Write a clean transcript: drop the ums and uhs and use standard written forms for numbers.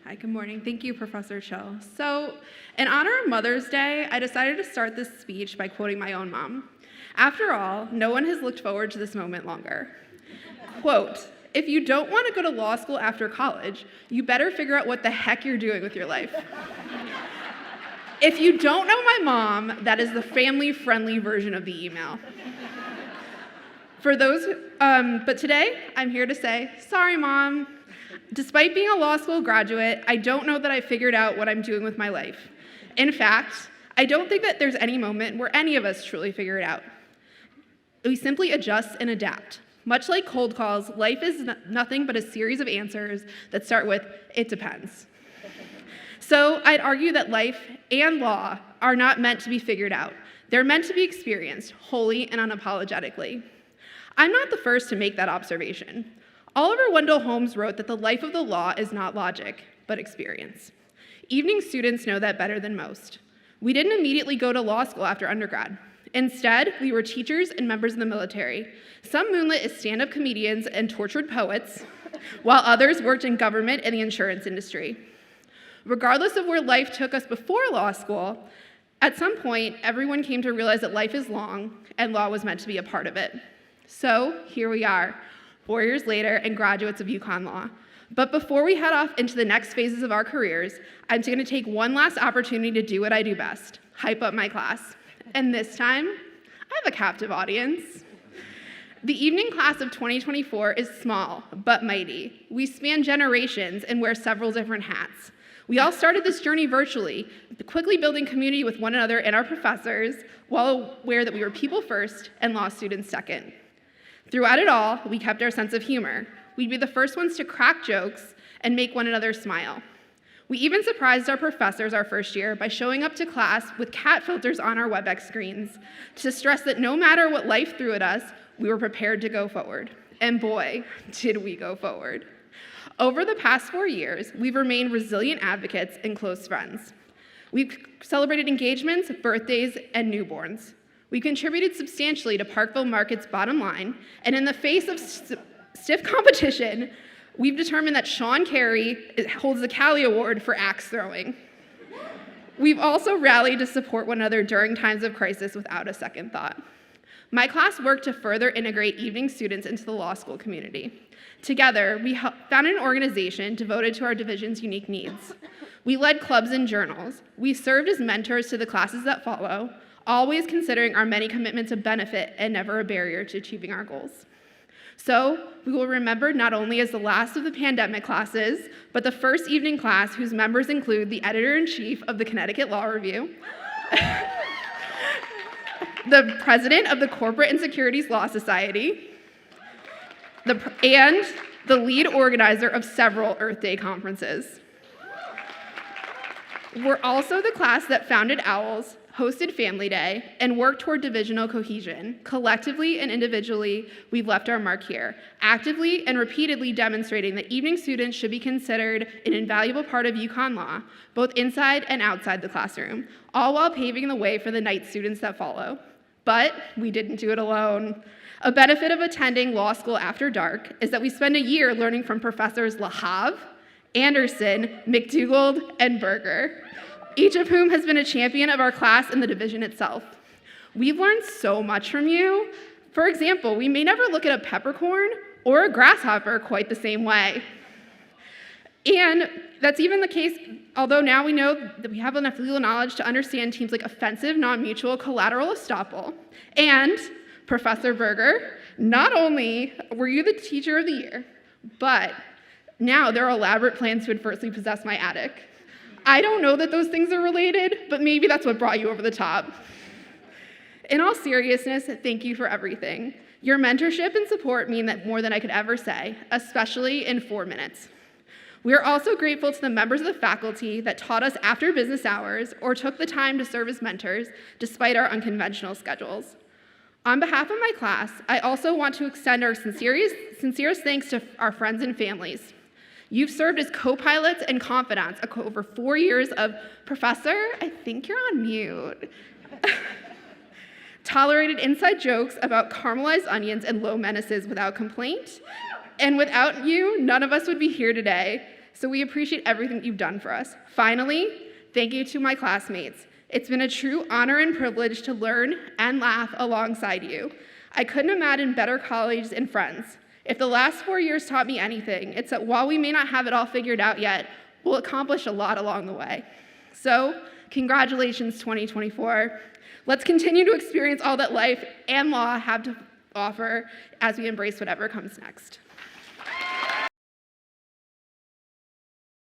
Hi, good morning. Thank you, Professor Cho. So, in honor of Mother's Day, I decided to start this speech by quoting my own mom. After all, no one has looked forward to this moment longer. Quote, "If you don't want to go to law school after college, you better figure out what the heck you're doing with your life." If you don't know my mom, that is the family-friendly version of the email. But today, I'm here to say, sorry, Mom. Despite being a law school graduate, I don't know that I figured out what I'm doing with my life. In fact, I don't think that there's any moment where any of us truly figure it out. We simply adjust and adapt. Much like cold calls, life is nothing but a series of answers that start with, "It depends." So I'd argue that life and law are not meant to be figured out. They're meant to be experienced wholly and unapologetically. I'm not the first to make that observation. Oliver Wendell Holmes wrote that the life of the law is not logic, but experience. Evening students know that better than most. We didn't immediately go to law school after undergrad. Instead, we were teachers and members of the military. Some moonlit as stand-up comedians and tortured poets, while others worked in government and the insurance industry. Regardless of where life took us before law school, at some point, everyone came to realize that life is long, and law was meant to be a part of it. So here we are, 4 years later, and graduates of UConn Law. But before we head off into the next phases of our careers, I'm going to take one last opportunity to do what I do best, hype up my class. And this time, I have a captive audience. The evening class of 2024 is small, but mighty. We span generations and wear several different hats. We all started this journey virtually, quickly building community with one another and our professors, while aware that we were people first and law students second. Throughout it all, we kept our sense of humor. We'd be the first ones to crack jokes and make one another smile. We even surprised our professors our first year by showing up to class with cat filters on our WebEx screens to stress that no matter what life threw at us, we were prepared to go forward. And boy, did we go forward. Over the past 4 years, we've remained resilient advocates and close friends. We've celebrated engagements, birthdays, and newborns. We contributed substantially to Parkville Market's bottom line, and in the face of stiff competition, we've determined that Sean Carey holds the Cali Award for axe throwing. We've also rallied to support one another during times of crisis without a second thought. My class worked to further integrate evening students into the law school community. Together, we founded an organization devoted to our division's unique needs. We led clubs and journals. We served as mentors to the classes that follow, always considering our many commitments a benefit and never a barrier to achieving our goals. So, we will remember not only as the last of the pandemic classes, but the first evening class whose members include the editor-in-chief of the Connecticut Law Review, the president of the Corporate and Securities Law Society, and the lead organizer of several Earth Day conferences. We're also the class that founded OWLS, hosted Family Day, and worked toward divisional cohesion. Collectively and individually, we've left our mark here, actively and repeatedly demonstrating that evening students should be considered an invaluable part of UConn Law, both inside and outside the classroom, all while paving the way for the night students that follow. But we didn't do it alone. A benefit of attending law school after dark is that we spend a year learning from Professors LaHave, Anderson, McDougald, and Berger, each of whom has been a champion of our class and the division itself. We've learned so much from you. For example, we may never look at a peppercorn or a grasshopper quite the same way. And that's even the case, although now we know that we have enough legal knowledge to understand teams like offensive, non-mutual, collateral estoppel. And Professor Berger, not only were you the teacher of the year, but now there are elaborate plans to adversely possess my attic. I don't know that those things are related, but maybe that's what brought you over the top. In all seriousness, thank you for everything. Your mentorship and support mean that more than I could ever say, especially in 4 minutes. We are also grateful to the members of the faculty that taught us after business hours or took the time to serve as mentors despite our unconventional schedules. On behalf of my class, I also want to extend our sincerest thanks to our friends and families. You've served as co-pilots and confidants over 4 years of, Professor, I think you're on mute. Tolerated inside jokes about caramelized onions and low menaces without complaint. And without you, none of us would be here today. So we appreciate everything you've done for us. Finally, thank you to my classmates. It's been a true honor and privilege to learn and laugh alongside you. I couldn't imagine better colleagues and friends. If the last 4 years taught me anything, it's that while we may not have it all figured out yet, we'll accomplish a lot along the way. So, congratulations, 2024. Let's continue to experience all that life and law have to offer as we embrace whatever comes next.